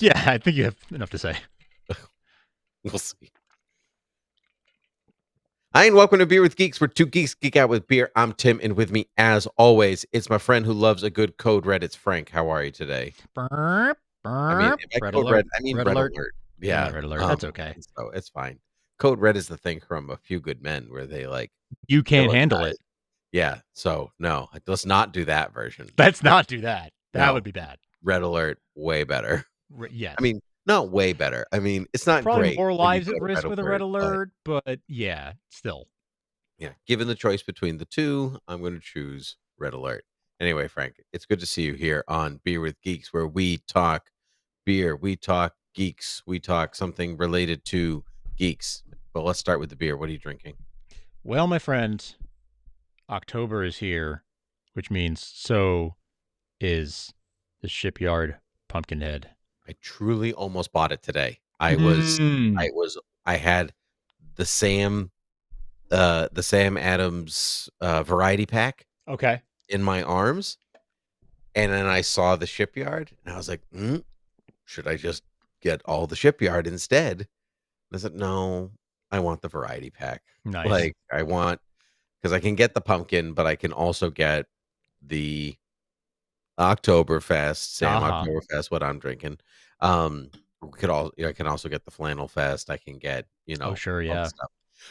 Yeah, I think you have enough to say. We'll see. Hi, and welcome to Beer with Geeks, where two geeks geek out with beer. I'm Tim, and with me, as always, it's my friend who loves a good code red. It's Frank. How are you today? Burp, I mean, burp. by Red code red, alert. I mean Red red alert. alert. Yeah, Yeah. red alert. That's okay. So it's fine. Code red is the thing from A Few Good Men where they like You kill can't a handle guy. it. Yeah. So no, let's not do that version. Let's not do that. That would No, be bad. red alert, way better. Yes. I mean, not way better. I mean, it's not Probably great more when you lives at get risk with a red but alert, but yeah, still. yeah, given the choice between the two, I'm going to choose Red Alert. Anyway, Frank, it's good to see you here on Beer with Geeks, where we talk beer, we talk geeks, we talk something related to geeks. But let's start with the beer. What are you drinking? Well, my friend, October is here, which means so is the Shipyard Pumpkinhead. I truly almost bought it today. I was, Mm. I was, I had the Sam Adams variety pack Okay. in my arms, and then I saw the Shipyard, and I was like, should I just get all the Shipyard instead? I said, "No, I want the variety pack." Nice. Like, I want because I can get the pumpkin, but I can also get the Oktoberfest, Sam Uh-huh. Oktoberfest, what I'm drinking. I can also get the Flannel Fest. I can get, Oh, sure, all the yeah. stuff,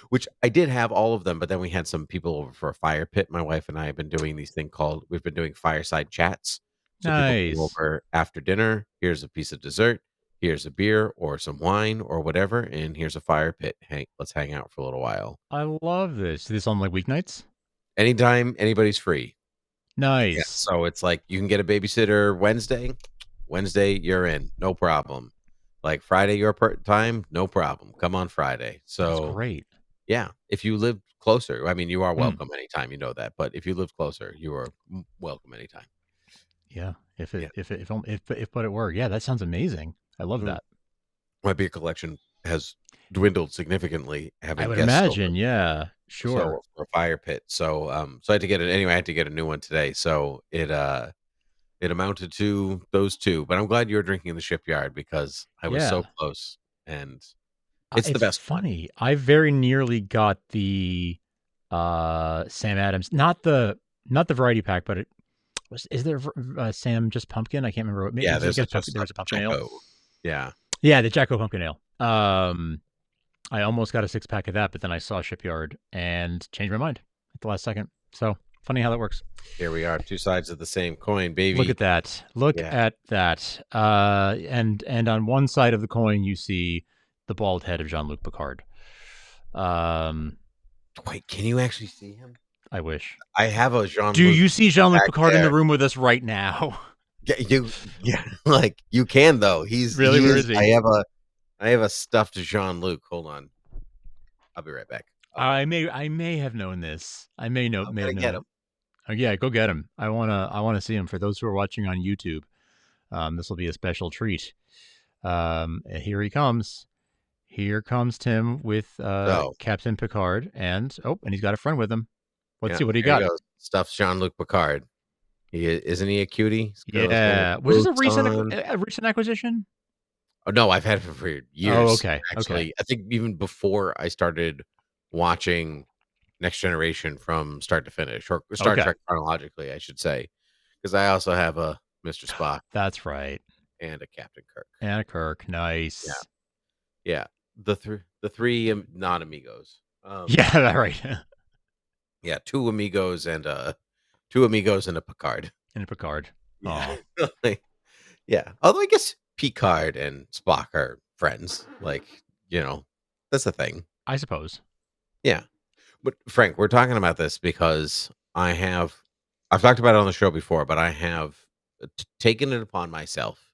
which I did have all of them, but then we had some people over for a fire pit. My wife and I have been doing we've been doing fireside chats. So people come Nice. over after dinner. Here's a piece of dessert. Here's a beer or some wine or whatever, and here's a fire pit. Hey, let's hang out for a little while. I love this. Is this on like weeknights? Anytime anybody's free. Yeah. Nice. So it's like you can get a babysitter Wednesday. Wednesday, you're in. No problem. Like Friday, your time, no problem. Come on Friday. That's So great. yeah, if you live closer, I mean, you are Mm. welcome anytime. You know that, but if you live closer, you are welcome anytime. Yeah. If Yeah. it if it if but it were. Yeah, that sounds amazing. I love Mm. that. My beer collection has dwindled significantly I having would guests over. imagine, yeah. Sure. So for a fire pit. So I had to get it anyway. I had to get a new one today. So it amounted to those two. But I'm glad you're drinking in the Shipyard because I was so Yeah. close, and it's the It's best one. funny. I very nearly got the Sam Adams, not the variety pack, but it was is there Sam just pumpkin? I can't remember what Yeah, I there's guess just there a was a pumpkin ale. Checo. Yeah. Yeah, the Jacko pumpkin ale. I almost got a 6-pack of that, but then I saw Shipyard and changed my mind at the last second. So funny how that works. Here we are, two sides of the same coin, Look baby. at that. Look Yeah. at that. And on one side of the coin, you see the bald head of Jean-Luc Picard. Wait, can you actually see him? I wish. I have a Jean-Luc Do you see Jean-Luc back Picard in the there. room with us right now? Yeah, like you can though. Really? Where is he? I have a stuffed Jean-Luc. Hold on. I'll be right back. I may have known this. I may I'm have gonna known get it. him. Oh, yeah, go get him. I wanna see him. For those who are watching on YouTube, this will be a special treat. Here he comes. Here comes Tim with So Captain Picard, and he's got a friend with him. Let's yeah, see what he here he got. goes. Stuffed Jean-Luc Picard. Isn't he a cutie? He's got his little Yeah, was this boots on. a recent acquisition? Oh no, I've had him for Oh, years. okay, okay. Actually, I think even before I started watching Next Generation from start to finish, or Star Okay. Trek chronologically, I should say, because I also have a Mr. Spock That's right. and a Captain Kirk. Anna Kirk, Yeah, nice. yeah. The three non amigos. Yeah, right. Yeah, two amigos and a Picard. And Picard. Yeah, Oh, yeah. Although I guess Picard and Spock are friends. Like that's the thing. I suppose. Yeah. But Frank, we're talking about this because I've talked about it on the show before, but I have taken it upon myself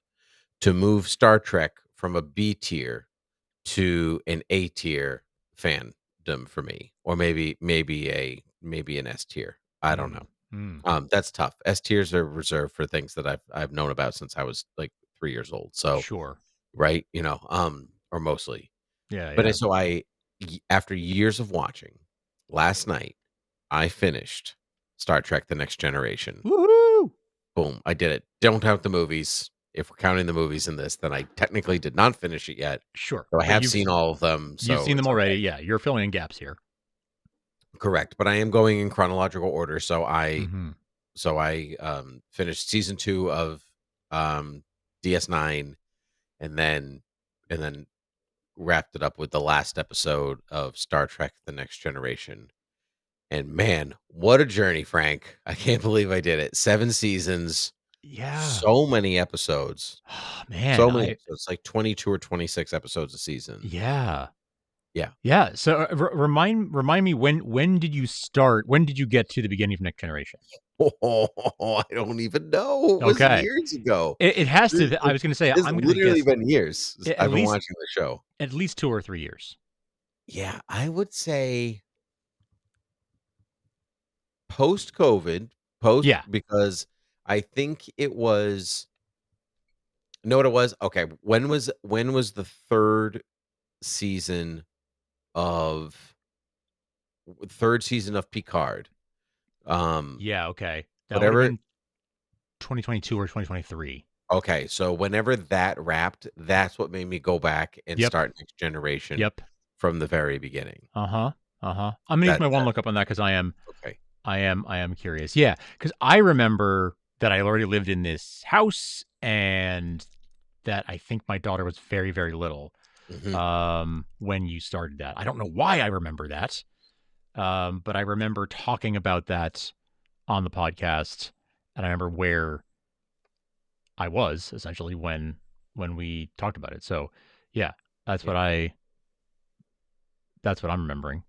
to move Star Trek from a B tier to an A tier fandom for me, or maybe an S tier. I don't know. Mm. That's tough. S tiers are reserved for things that I've known about since I was like 3 years old. So Sure. right, or mostly. Yeah, But yeah. so after years of watching, last night I finished Star Trek: The Next Generation. Woohoo! Boom, I did it. Don't count the movies. if we're counting the movies in this, then I technically did not finish it yet. Sure, So I but have seen all of them, you've so seen them it's already. okay. Yeah, you're filling in gaps here. Correct, but I am going in chronological order. So I Mm-hmm. finished season 2 of DS9, and then wrapped it up with the last episode of Star Trek: The Next Generation. And man, what a journey, Frank. I can't believe I did it. 7 seasons, Yeah. so many episodes. Man, So many episodes, like 22 or 26 episodes a season. yeah. Yeah. Yeah. So remind me, when did you start? When did you get to the beginning of Next Generation? Oh, I don't even know. It was Okay. years ago. It has This to. I was going to say, it's I'm going to literally guess been years since at I've been least watching the show. 2 or 3 years. Yeah, I would say post-COVID, post Yeah. because I think it was know what it was? Okay, when was the 3rd season of 3rd season of Picard? Um, Yeah. Okay. That would have whatever been 2022 or 2023. Okay, so whenever that wrapped, that's what made me go back and Yep. start Next Generation Yep. from the very beginning. Uh-huh. Uh-huh. I'm gonna use That my one that lookup on that because okay. I am curious. Yeah, because I remember that I already lived in this house and that I think my daughter was very, very little Mhm. when you started that. I don't know why I remember that. But I remember talking about that on the podcast, and I remember where I was essentially when we talked about it. So yeah, that's Yeah. what I that's what I'm remembering.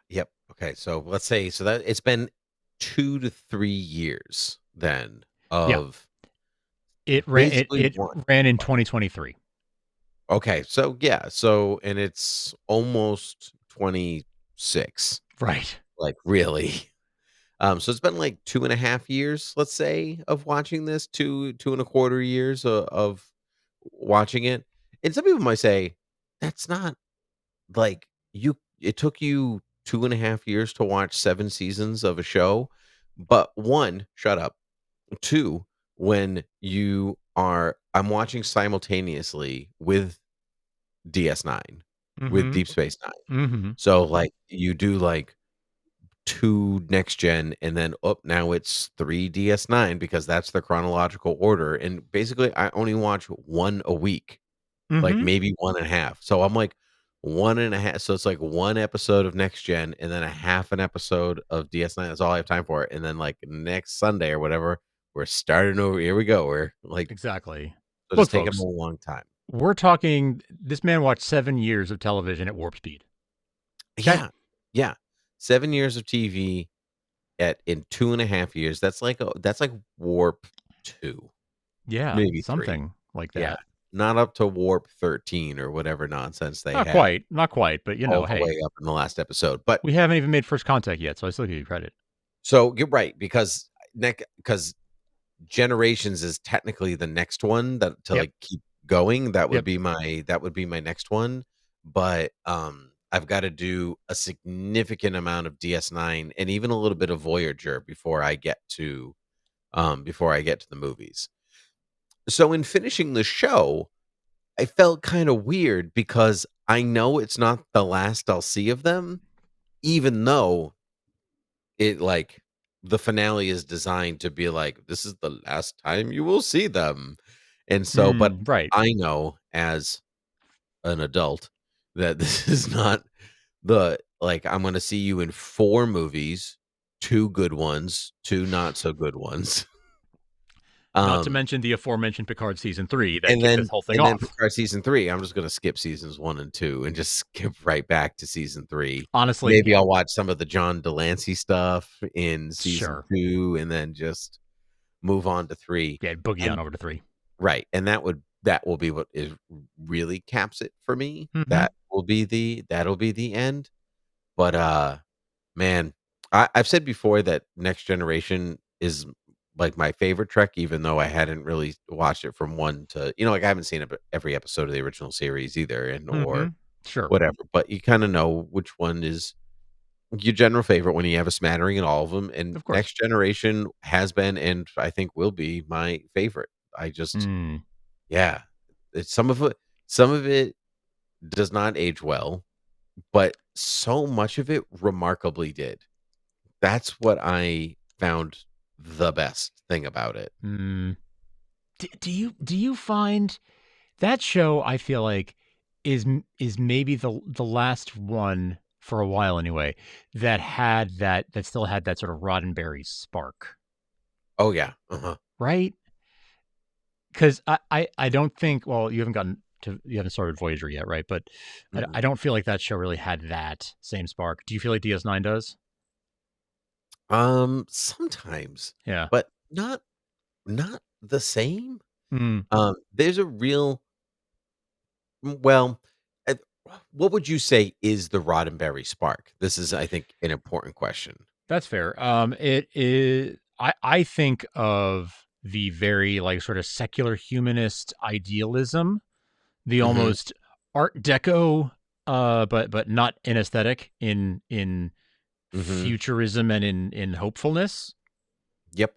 Yep. Okay, so let's say so that it's been 2 to 3 years then Yeah, of it basically it one. ran in 2023. Okay, so yeah, so and it's almost 26, Right. like, really. So it's been, like, 2.5 years, let's say, of watching this, 2.25 years of watching it, and some people might say, "That's not like, you it took you 2.5 years to watch 7 seasons of a show," but 1, shut up. 2, when I'm watching simultaneously with DS9, with Mm-hmm. Deep Space Nine. Mm-hmm. So, like, you do, like, 2 next gen, and then, oh, now it's 3 DS9 because that's the chronological order, and basically, I only watch 1 a week, like, Mm-hmm. maybe 1.5. So, I'm like, 1.5 so it's like 1 episode of next gen and then a half an episode of DS9, that's all I have time for, and then, like, next Sunday or whatever, we're starting over here we go, we're, like Exactly. so it's Look, taking a folks, long time. we're talking. This man watched 7 years of television at warp speed. Okay. Yeah, yeah. 7 years of TV at in 2.5 years, that's like Warp 2, Yeah, maybe 3. something like Yeah, that. not up to Warp 13 or whatever nonsense they Not had quite, not quite, but all the hey, way up in the last episode, but we haven't even made first contact yet, so I still give you credit. so you're right, because Generations is technically the next one that to, Yep. like, keep going, Yep. that would be my next one, but, I've gotta do a significant amount of DS9 and even a little bit of Voyager before I get to the movies. So in finishing the show, I felt kinda weird because I know it's not the last I'll see of them, even though it, like the finale is designed to be like, "This is the last time you will see them." And so but Right. I know as an adult that this is not the like, I'm gonna see you in 4 movies, 2 good ones, 2 not so good ones. Not to Um, mention the aforementioned Picard season 3 that and kicked this then whole thing and then off. Picard season 3, I'm just gonna skip seasons 1 and 2 and just skip right back to season 3. Honestly, Maybe yeah, I'll watch some of the John Delancey stuff in season sure. 2 and then just move on to 3. Yeah, boogie on And over to 3. right, and that will be what is really caps it for me. Mhm. That'll be the end. But, man, I've said before that Next Generation is, like, my favorite Trek, even though I hadn't really watched it from 1 to like, I haven't seen every episode of the original series either or Mhm. Sure. whatever, but you kinda know which one is your general favorite when you have a smattering in all of them, and Of course. Next Generation has been and I think will be my favorite. I just Mm. Yeah. Some of it does not age well, but so much of it remarkably did. That's what I found the best thing about it. Mm. Do you find that show? I feel like is maybe the last one for a while anyway that still had that sort of Roddenberry spark, Oh, yeah. Uh-huh. right? Because I don't think, well, you haven't started Voyager yet, right? But I Mm-mm. don't feel like that show really had that same spark. Do you feel like DS9 does? Sometimes, Yeah. but not the same. Mm, There's a real well, uh, what would you say is the Roddenberry spark? This is, I think, an important question. that's fair. It is. I think of the very like sort of secular humanist idealism, the Mhm, almost Art Deco, but not in aesthetic, in mhm. futurism and in hopefulness. Yep.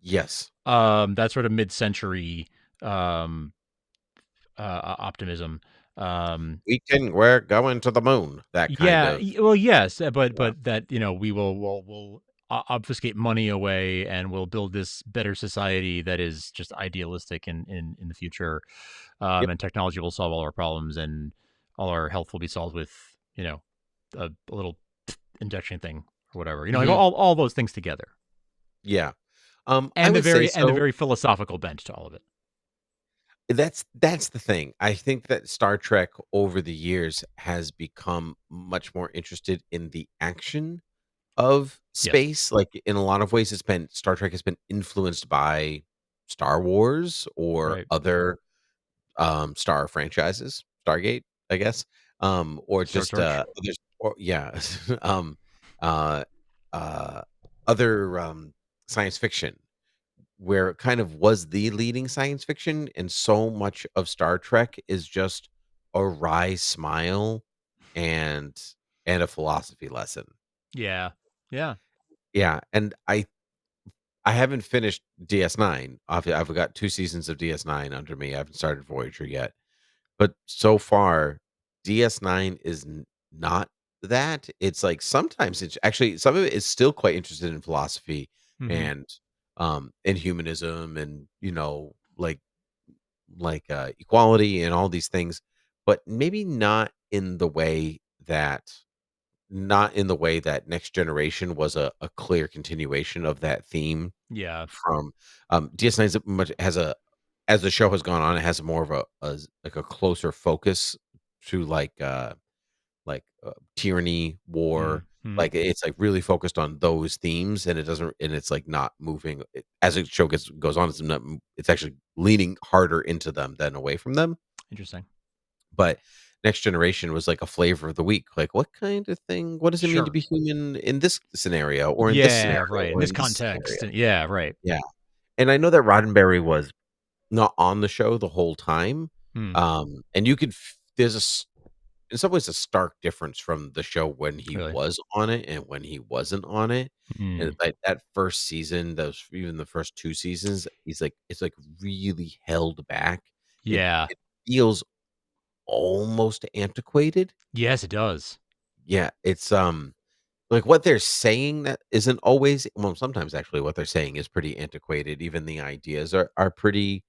Yes. That sort of mid-century um optimism. Um, We're going to the moon, that kind yeah, of well, yes, yeah. but that we'll obfuscate money away and we'll build this better society that is just idealistic in the future, Yep. and technology will solve all our problems and all our health will be solved with a little injection thing or whatever. Like Mhm. all those things together, Yeah. I and would say the so. very philosophical bent to all of it. That's the thing. I think that Star Trek over the years has become much more interested in the action of Yes, space. Like, in a lot of ways, it's been Star Trek has been influenced by Star Wars or right. other, star franchises, Stargate, I guess, or Star just, Search. others or yeah, um, uh, uh, other, science fiction where it kind of was the leading science fiction, and so much of Star Trek is just a wry smile and a philosophy lesson. Yeah, yeah. Yeah, and I haven't finished DS9. I've got 2 seasons of DS9 under me. I haven't started Voyager yet. But so far, DS9 is not that. It's like sometimes it's actually some of it is still quite interested in philosophy Hmm. and and humanism and equality and all these things, but maybe not in the way that Next Generation was a clear continuation of that theme Yeah, from DS9 is much has a as the show has gone on, it has more of a closer focus to tyranny, war, mm-hmm. like, it's, like, really focused on those themes, and it doesn't and it's, like, not moving as the show goes on, it's actually leaning harder into them than away from them, Interesting. but Next Generation was, like, a flavor of the week, like, what does it mean to Sure. be human in this scenario, or in this Yeah, scenario, right. In or this in this context, scenario? yeah, right. Yeah, and I know that Roddenberry was not on the show the whole time, Hmm. and you could f there's a s in some ways, a stark difference from the show when he Really. was on it and when he wasn't on it, and, Mm. like, that first season, those even the first 2 seasons, it's, like, really held back. It Yeah. it feels almost antiquated. Yes, it does. Yeah, it's, like, what they're saying that isn't always well, sometimes actually what they're saying is pretty antiquated, even the ideas are pretty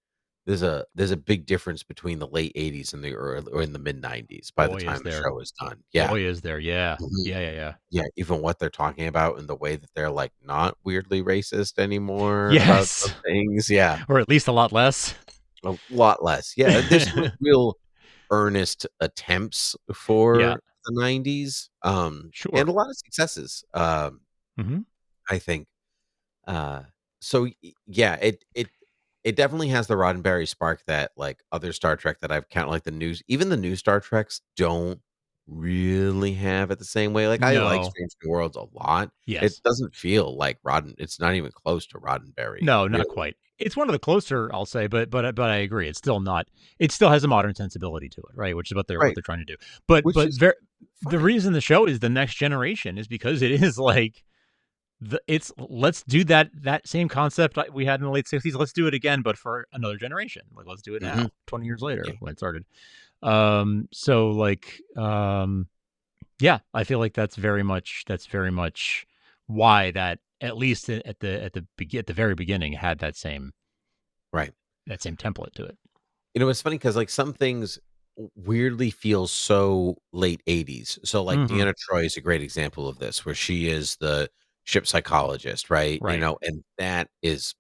there's a big difference between the late '80s and the early or in the mid-90s by the Boy, is time the there. show is done. Yeah. Boy, is there. Yeah. Mhm. Yeah. Yeah. Yeah. Yeah, even what they're talking about and the way that they're, like, not weirdly racist anymore about Yes. some things, yeah, Or at least a lot less. a lot less. Yeah, there's some real earnest attempts Yeah. for the '90s, and Sure. a lot of successes, Hmm. I think. Uh, so yeah, it definitely has the Roddenberry spark that like other Star Trek that I've count like even the new Star Treks don't really have it the same way. Like I like No. Strange New Worlds a lot. It Yes. doesn't feel like It's not even close to Roddenberry, No, not really. quite. It's one of the closer, I'll say, but I agree. It's still not. It still has a modern sensibility to it, right? Which is what Right, they're trying to do. But which is the fine. reason the show is the next generation is because it is like it's let's do that same concept we had in the late 60s. Let's do it again, but for another generation. Like let's do it Hmm. now, 20 years later Yeah. when it started. So like yeah, I feel like that's very much why that at least at the very beginning had Right. that same template to it. It's funny because like some things weirdly feel so late 80s. So like Mm-hmm. Deanna Troy is a great example of this, where she is the ship psychologist, right? Right. And that is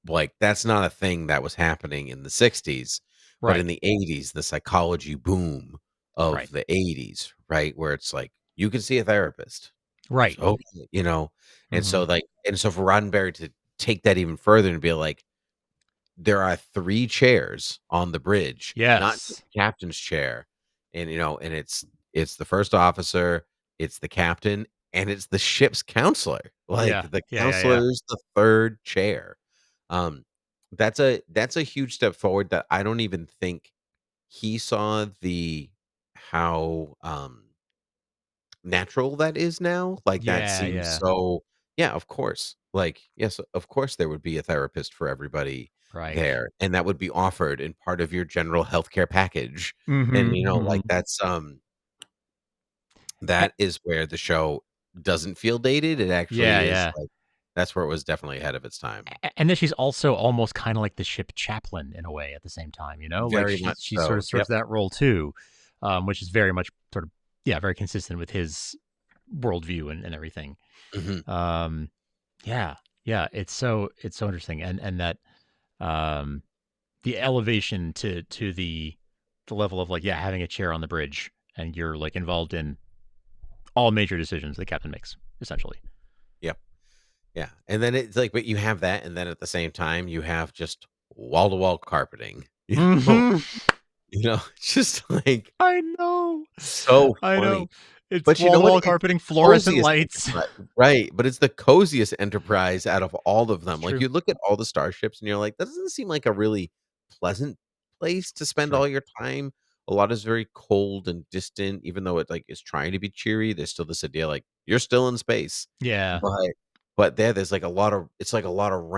like that's not a thing that was happening in the 60s, but in Right. the 80s, the psychology boom Right. of the 80s, right? Where it's like you can see a therapist. Right. So, and Mm-hmm. so for Roddenberry to take that even further and be like, there are 3 chairs on the bridge, not just Yes. the captain's chair, and, and it's the first officer, it's the captain, and it's the ship's counselor. Yeah. Like, the Yeah. Yeah. Yeah. counselor is the 3rd chair. Um, that's a huge step forward that I don't even think he saw how, natural that is now. Like, that Yeah. seems Yeah. so yeah, of course. Like, yes, of course, there would be a therapist for everybody Right. there, and that would be offered in part of your general healthcare package, and, Mm-hmm. like, Mm-hmm. that is where the show doesn't feel dated. It Yeah. actually is, Yeah. like that's where it was definitely ahead of its time. And then she's also almost kind of like the ship chaplain in a way at the same time, you know, like Very she much she sort so. of serves Yep. that role too, which is very much sort of yeah, very consistent with his worldview and everything. Mhm. Um, yeah, yeah, it's so interesting, and that um, the elevation to the level of like yeah, having a chair on the bridge and you're like involved in all major decisions the captain makes essentially. Yep. Yeah, and then it's like but you have that, and then at the same time, you have just wall-to-wall carpeting, know? Hmm. It's just, like, I know, so I funny. know. It's But you wall know to what? wall It's the carpeting, fluorescent coziest lights. enterprise, right, but it's the coziest enterprise out of all of It's them. Like, true. you look at all the starships and you're like, "That doesn't seem like a really pleasant place to It's spend true. all your time." A lot is very cold and distant, even though it, like, is trying to be cheery, there's still this idea, like, you're still in space. Yeah. But there's, like, a lot of it's like a lot of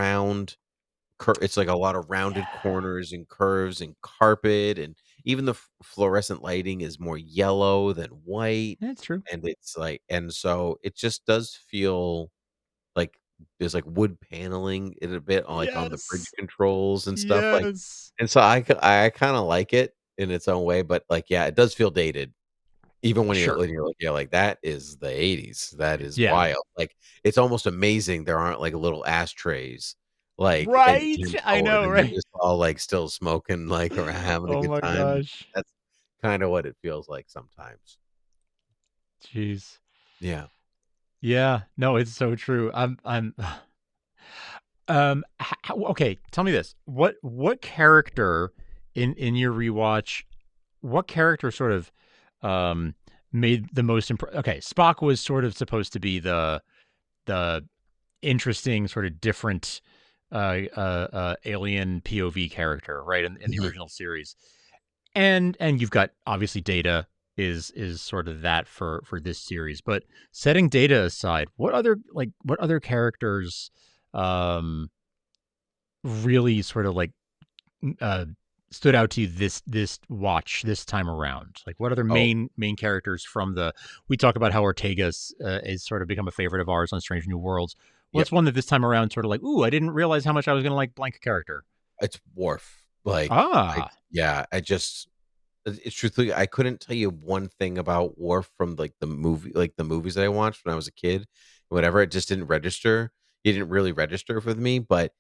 it's like a lot of rounded Yeah. corners and curves and carpet, and even the fluorescent lighting is more yellow than white, It's true. and it's like and so it just does feel like there's, like, wood paneling in a bit, like, on the bridge Yes. controls and stuff, like Yes. and so I kinda like it in its own way, but, like, yeah, it does feel dated. Even Sure. when you're like, yeah, like, that is the '80s. That is Yeah. wild. Like, it's almost amazing there aren't, like, little ashtrays, like, and Right. tin I forward, know, and they're right? just all, like, still smoking, like, or having a Oh good my time. gosh. That's kinda what it feels like sometimes. Jeez. Yeah. Yeah. No, it's so true. I'm okay, tell me this. What character in your rewatch, what character sort of um made the most okay, Spock was sort of supposed to be the interesting sort of different alien POV character, right? In the Mhm. original series. And you've got obviously Data is sort of that for this series. But setting Data aside, what other characters um really sort of like uh stood out to you this watch this time around? Like what other Oh, main characters from the we talk about how Ortega's is sort of become a favorite of ours on Strange New Worlds. yep. What's one that this time around sort of like, ooh, I didn't realize how much I was gonna like blank character. It's Worf. Like, I Ah. yeah, I just it's truthfully, I couldn't tell you one thing about Worf from, the movies that I watched when I was a kid, whatever, it just didn't register. It didn't really register with me, but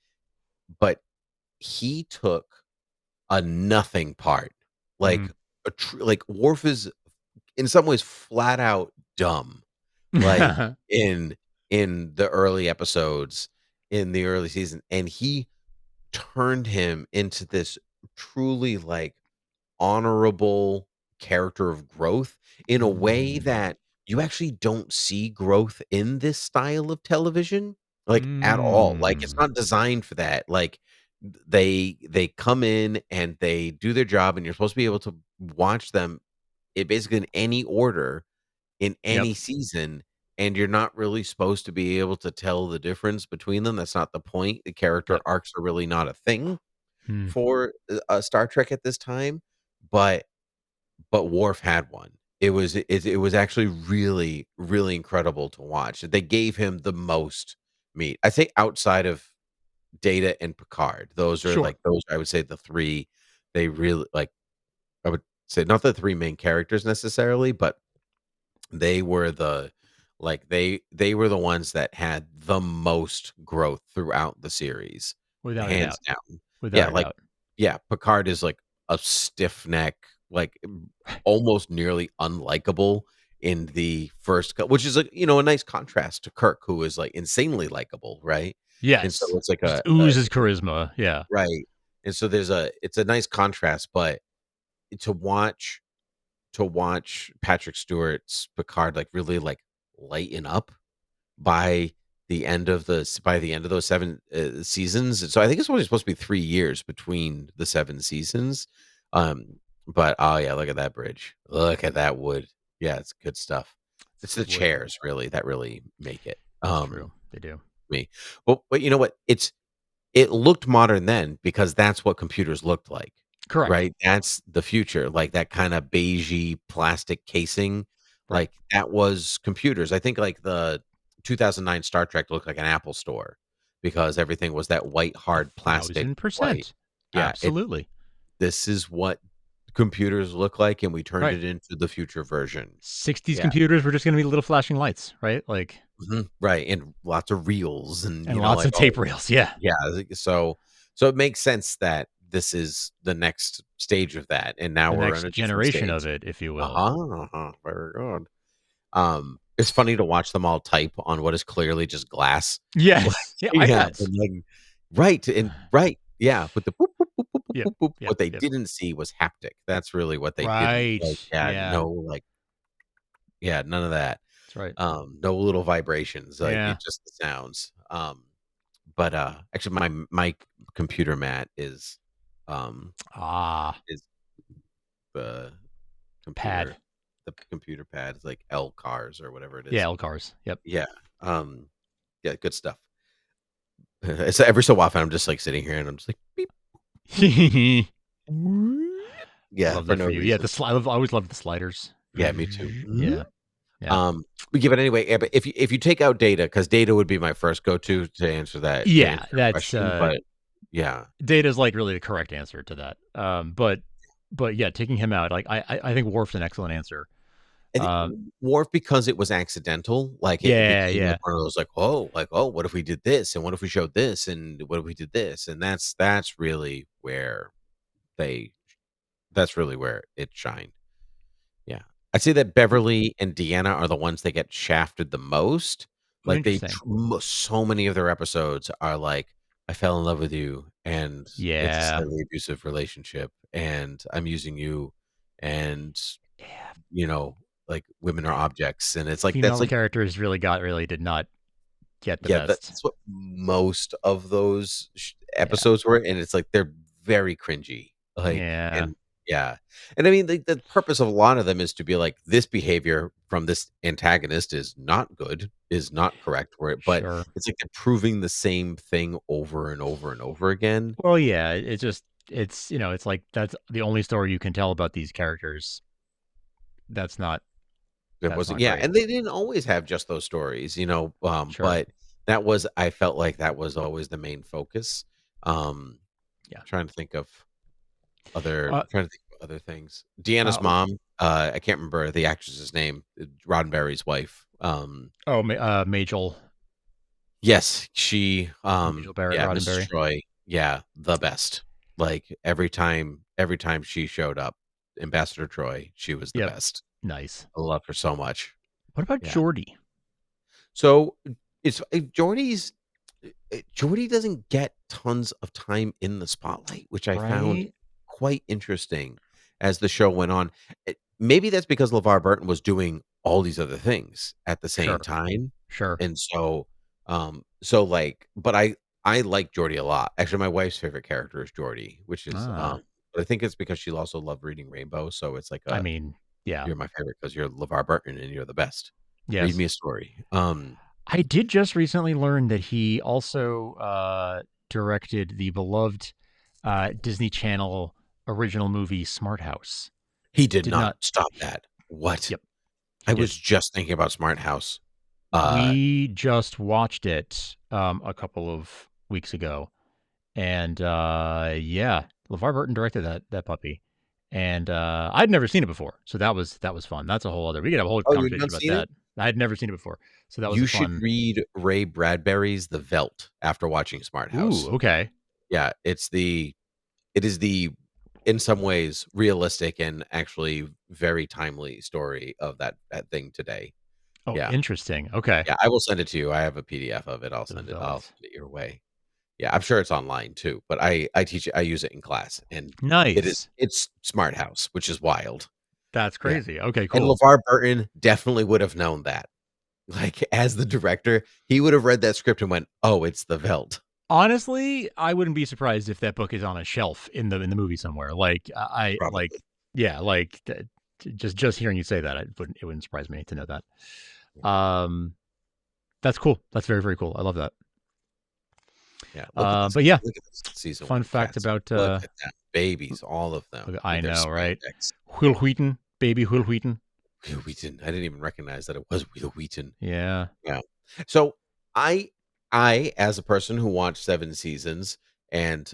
he took a nothing part. Hmm. Like, Worf is, in some ways, flat out dumb, like, in the early episodes, in the early season, and he turned him into this truly, like, honorable character of growth in a way Mm. that you actually don't see growth in this style of television, like, at all. Like, it's Mm. not designed for that. Like, they come in and they do their job, and you're supposed to be able to watch them basically in any order in Yep. any season, and you're not really supposed to be able to tell the difference between them. That's not the point. The character Yep. arcs are really not a thing Hmm. for Star Trek at this time, but Worf had one. It was actually really, really incredible to watch. They gave him the most meat. I think outside of Data and Picard, Sure. those I would say the 3 they really like I would say not the 3 main characters necessarily, but they were the they were the ones that had the most growth throughout the series, Without a hands doubt. down. Yeah, Without a like doubt. yeah, Picard is like a stiff neck, like almost nearly unlikable in the first which is a nice contrast to Kirk, who is like insanely likable, right? And so Yes. it's like Just a oozes charisma. Yeah. right. And so it's a nice contrast, but to watch Patrick Stewart's Picard, like, really, like, lighten up by by the end of those 7, seasons, and so I think it's only supposed to be 3 years between the 7 seasons, but, oh, yeah, look at that bridge. Look at that wood. Yeah, it's good stuff. It's It's the good wood. chairs, really, that really make it, That's true. They do. me. But you know what? It looked modern then because that's what computers looked like, Correct. right? That's the future, like, that kinda beigey plastic casing, Right. like, that was computers. I think, like, the 2009 Star Trek looked like an Apple store because everything was that white, hard plastic white. 1,000%. Yeah, Absolutely. this is what computers look like, and we turned Right. it into the future version. 60s Yeah. computers were just gonna be little flashing lights, right? Like, Mhm, right, and lots of reels and, and lots like, of all tape reels. Yeah. yeah, so it makes sense that this is the next stage of that, and now The we're in next a different generation stage. of it, if you will. Uh-huh, very good. It's funny to watch them all type on what is clearly just glass. Like, Yes. Yeah, yeah, iPads. and, like right, yeah, with the boop, boop, boop, boop, boop, Yep. boop, boop. Yep. What they Yep. didn't see was haptic. That's really what they didn't Right. like, yeah, Yeah. no, like yeah, none of that. That's right. No little vibrations, like, Yeah. it just the sounds. But, actually, my computer mat um, Ah, is the pad. computer computer pad is like L cars or whatever it Yeah, is. L cars. Yep. Yeah, yeah, good stuff. It's every so often, I'm just, like, sitting here and I'm just like, "Beep." Yeah, Love for that no for you. Yeah, reason. the slide. I always loved the sliders. Yeah, me too. Yeah. Yeah. Yeah, but anyway, yeah, but if you take out Data, because Data would be my first go-to to Yeah, answer your that's question, but yeah. Data's like really the correct answer to that. But yeah, taking him out, like I think Worf's an excellent answer. I think Um, Worf because it was accidental, like, it yeah, became, like, yeah, one of those, like, "Oh, what if we did this, and what if we showed this, and what if we did this?" And that's really where they that's really where it shined. Yeah. I'd say that Beverly and Deanna are the ones that get shafted the most. Like, they interesting. so many of their episodes are like, "I fell in love with you, and it's a Yeah, slightly abusive relationship, and I'm using you, and, yeah. you know, like, women are objects," and it's like, that's Female like characters really did not get the yeah, best. that's what most of those Yeah, episodes were, and it's like they're very cringy, like, yeah, and yeah, and I mean, the purpose of a lot of them is to be like, this behavior from this antagonist is not good, is not correct for it, but sure. it's like they're proving the same thing over and over and over again. Well, yeah, it just it's like that's the only story you can tell about these characters. That's not It that's wasn't not yeah, great. and they didn't always have just those stories, Sure. but that was I felt like that was always the main focus. Um, Yeah. trying to think of Uh, trying to think of other things. Deanna's uh, mom, I can't remember the actress's name, Roddenberry's wife. Majel Yes, she, Majel Barrett yeah, Mrs. Roddenberry. Troy, yeah, the best. Like, every time she showed up, Ambassador Troy, she was the Yep. best. Nice. I love her so much. What about Yeah. Geordi? So, it's Geordi doesn't get tons of time in the spotlight, which I found Right? quite interesting as the show went on. Maybe that's because LeVar Burton was doing all these other things at the same Sure. time, Sure. and like, but I like Geordi a lot. Actually, my wife's favorite character is Geordi, which is Ah. but I think it's because she also loved reading Rainbow, so it's like I a mean, yeah. you're my favorite because you're LeVar Burton and you're the best. Read Yes. me a story. I did just recently learn that he also directed the beloved Disney Channel original movie Smart House. He did Did not not. stop that. What? Yep, he I did. was just thinking about Smart House. Uh, We just watched it a couple of weeks ago, and yeah, LeVar Burton directed that puppy, and I'd never seen it before, so that was fun. That's a whole other. We could have a whole oh, you've conversation not about seen it? that. I had never seen it before, so that was You a should fun. read Ray Bradbury's The Veldt after watching Smart Ooh, House. okay, Yeah, it is the in some ways realistic and actually very timely story of that thing today. oh, Yeah. interesting. Okay, Yeah, I will send it to you. I have a PDF of it. the I'll Velt. send it your way. Yeah, I'm sure it's online too, but I teach it I use it in class, and Nice. it's Smart House, which is wild. That's Yeah, crazy. Okay, and cool. LeVar Burton definitely would have known that. Like, as the director, he would have read that script and went, "Oh, it's the Veld." Honestly, I wouldn't be surprised if that book is on a shelf in the movie somewhere. Like I like, Probably. yeah, like just hearing you say that, it wouldn't surprise me to know that. Yeah, Um, that's cool. That's very very cool. I love that. yeah, But yeah, look at this season fun 1 fact cast. about Look at them babies, all of them I with their know, right? spandex. Will Wheaton, baby Will Wheaton. Will Wheaton, I didn't even recognize that it was Will Wheaton. Yeah. Yeah. So I as a person who watched 7 seasons and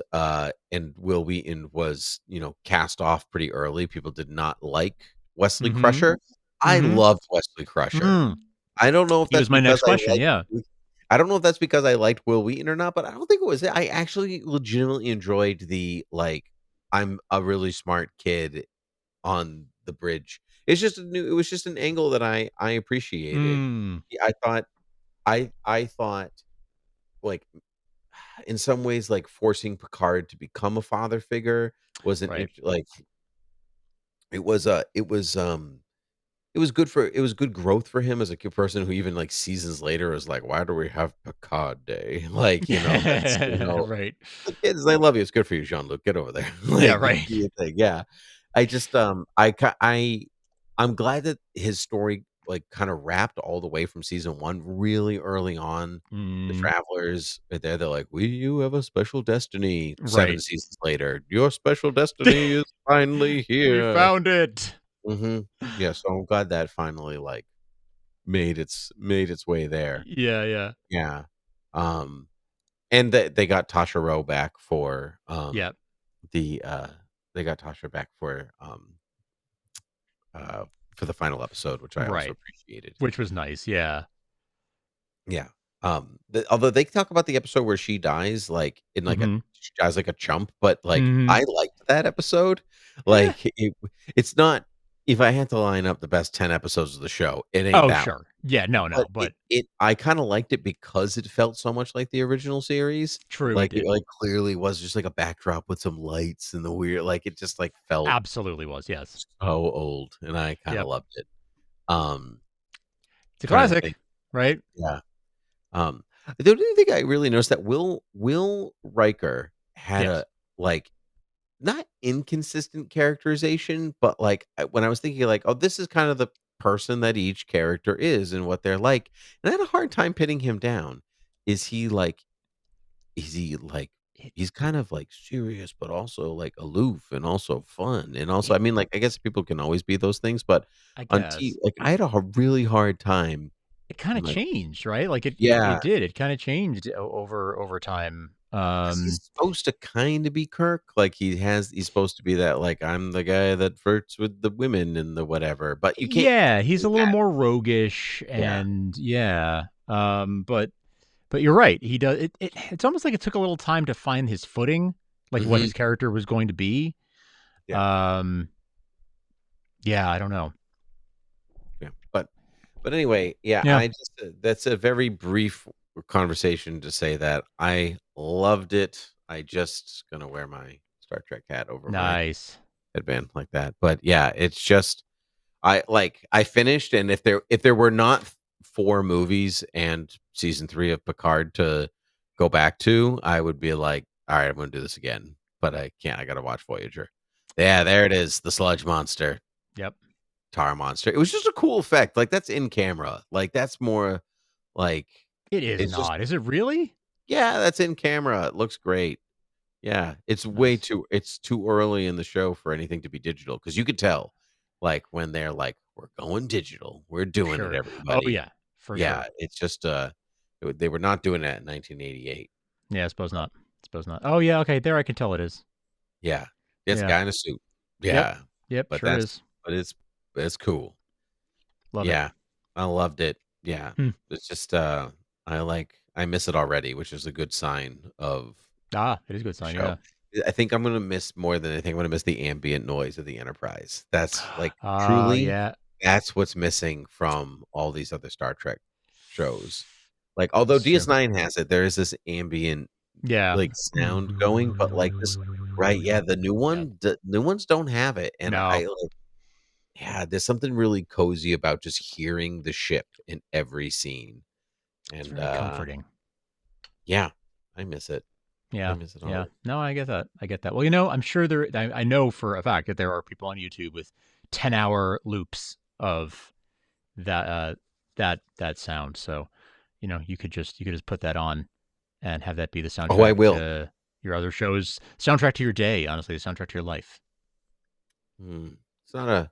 Will Wheaton was, cast off pretty early. People did not like Wesley Mm-hmm. Crusher. I Mm-hmm. loved Wesley Crusher. Mm. I don't know if He that's was my because next question. Yeah. I don't know if that's because I liked Will Wheaton or not, but I don't think it was it. I actually legitimately enjoyed I'm a really smart kid on the bridge. It was just an angle that I appreciated. Mm. I thought I thought, like, in some ways, like, forcing Picard to become a father figure was an Right. int like, it was good growth for him as a person who even, like, seasons later is like, "Why do we have Picard Day?" Like, that's, Right. the kids, they love you. It's good for you, Jean-Luc. Get over there. Yeah. Like, do Right. your thing. Yeah. I just, I'm glad that his story, like, kinda wrapped all the way from season 1 really early on. The Mm. travelers are there, they're like, "We you have a special destiny." 7 Right. seasons later, "Your special destiny is finally We here." found it. Mhm. Yeah, so I'm glad that finally, like, made its way there. Yeah, yeah. Yeah. Um, and they got Tasha Rowe back Yeah. the, uh they got Tasha back uh, for the final episode, which I also Right. appreciated. Which was nice. Yeah. Yeah. Although they talk about the episode where she dies, like, Mhm. she dies like a chump, but, like, Mhm. I liked that episode. Yeah. Like, it's not if I had to line up the best 10 episodes of the show, it ain't Oh, that one. sure. Yeah, no, But no, but I kinda liked it because it felt so much like the original series. true, it Like, it, did. like, clearly was just, like, a backdrop with some lights and the weird, like, it just, like, felt Absolutely was, yes. so old, and I kinda Yep. loved it. Um, It's a trying to think. classic, right? Yeah. The only thing I really noticed that Will Riker had Yes. a, like, not inconsistent characterization, but, like, when I was thinking, like, "Oh, this is kind of the person that each character is and what they're like," and I had a hard time pinning him down. Is he, like is he, like It he's kind of, like, serious, but also, like, aloof and also fun, and also it I mean, like, I guess people can always be those things, but I on T guess. like, I had a really hard time, It kinda like, changed, right? Like, yeah. it did. It kinda changed over time. 'Cause he's supposed to kinda be Kirk, like, he's supposed to be that, like, "I'm the guy that flirts with the women and the whatever," but you can't Yeah, he's do a little that. more roguish Yeah. and yeah. But you're right. He does it's almost like it took a little time to find his footing, like what Mhm. his character was going to be. Yeah, Um, yeah, I don't know. yeah, but anyway, yeah, Yeah. I just, that's a very brief conversation to say that I loved it. I just gonna wear my Star Trek hat over my Nice. headband like that, but yeah, it's just I finished, and if there were not 4 movies and season 3 of Picard to go back to, I would be like, "Alright, I'm gonna do this again," but I can't, I gotta watch Voyager. Yeah, there it is, the sludge monster. Yep. tar monster. It was just a cool effect. Like that's in camera. Like that's more like It is it's just not. Is it really? yeah, that's in camera. It looks great. Yeah, Nice. it's too early in the show for anything to be digital because you could tell, like when they're like, "We're going digital. We're doing it, Sure. Oh everybody." yeah, for Yeah, sure. it's just they were not doing that in 1988. Yeah, I suppose not. Suppose not. Oh yeah, okay. There I can tell it is. Yeah, it's a Yeah. guy in a suit. Yep. Yeah, Yep. but Sure that's is. but it's cool. Love it. Yeah, I loved it. Yeah, Hmm. it's just I miss it already, which is a good sign of Ah, it is a good the sign. show. Yeah. I think I'm gonna miss more than anything. I'm gonna miss the ambient noise of the Enterprise. That's like truly, Yeah. that's what's missing from all these other Star Trek shows. Like, although It's true. DS9 has it, there is this ambient Yeah. like sound going, but like this, right? Yeah, Yeah. the new ones don't have it, and No. I like, yeah, there's something really cozy about just hearing the ship in every scene, It's and very comforting. yeah, I miss it. I Yeah. miss it Yeah. already. No, I get that. I get that. Well, I'm sure I know for a fact that there are people on YouTube with 10-hour loops of that, that sound. So, you could just put that on and have that be the Oh, I soundtrack will. to your other shows, soundtrack to your day, honestly, the soundtrack to your life. It's not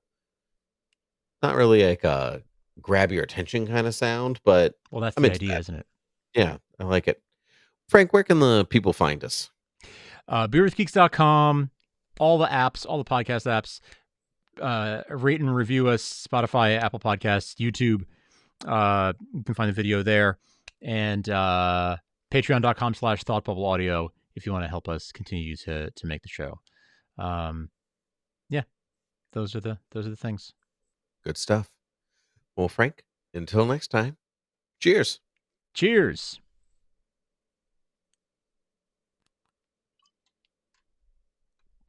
really like a grab your attention kind of sound, but Well, that's I'm the into idea, that. isn't it? Yeah, I like it. Frank, where can the people find us? Beerwithgeeks.com, all the apps, all the podcast apps, rate and review us, Spotify, Apple Podcasts, YouTube. You can find the video there. And patreon.com/thoughtbubbleaudio if you want to help us continue to make the show. Um, yeah, those are the things. Good stuff. Well, Frank, until next time, cheers. Cheers.